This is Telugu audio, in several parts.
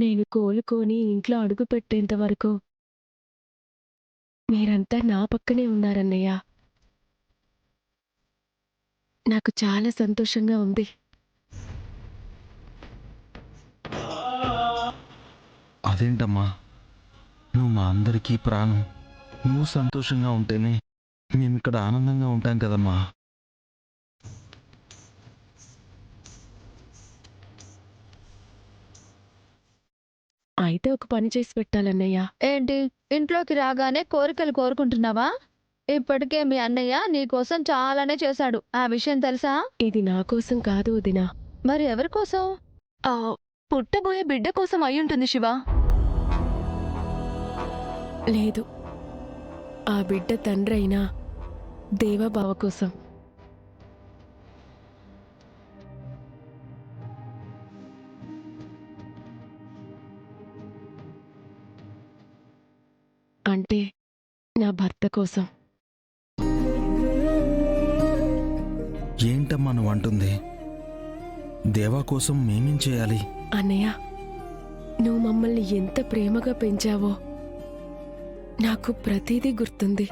నేను కోలుకొని ఇంట్లో అడుగుపెట్టేంత వరకు మీరంతా నా పక్కనే ఉన్నారన్నయ్య. నాకు చాలా సంతోషంగా ఉంది. అదేంటమ్మా, నువ్వు మా అందరికీ ప్రాణం. నువ్వు సంతోషంగా ఉంటేనే మేము ఇక్కడ ఆనందంగా ఉంటాం కదమ్మా. అయితే ఒక పని చేసి పెట్టాలన్నయ్య. ఏంటి, ఇంట్లోకి రాగానే కోరికలు కోరుకుంటున్నావా? ఇప్పటికే మీ అన్నయ్య నీకోసం చాలానే చేశాడు. ఆ విషయం తెలుసా? ఇది నా కోసం కాదు వదినా. మరి ఎవరి కోసం? ఆ పుట్టబోయే బిడ్డ కోసం అయ్యుంటుంది శివ. లేదు, ఆ బిడ్డ తండ్రి అయినా దేవాబావ కోసం. అంటే నా భర్త కోసం. ఏంటమ్మా నువ్వు అంటుంది? దేవా కోసం మేమేం చేయాలి? అన్నయ్య, నువ్వు మమ్మల్ని ఎంత ప్రేమగా పెంచావో నాకు ప్రతిదీ గుర్తుంది.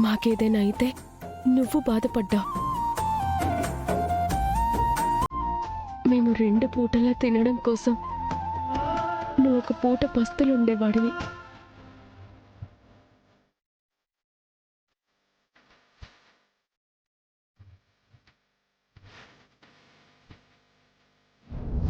మాకేదైనా అయితే నువ్వు బాధపడ్డావు. మేము 2 పూటలా తినడం కోసం నువ్వు ఒక పూట పస్తులుండేవాడివి.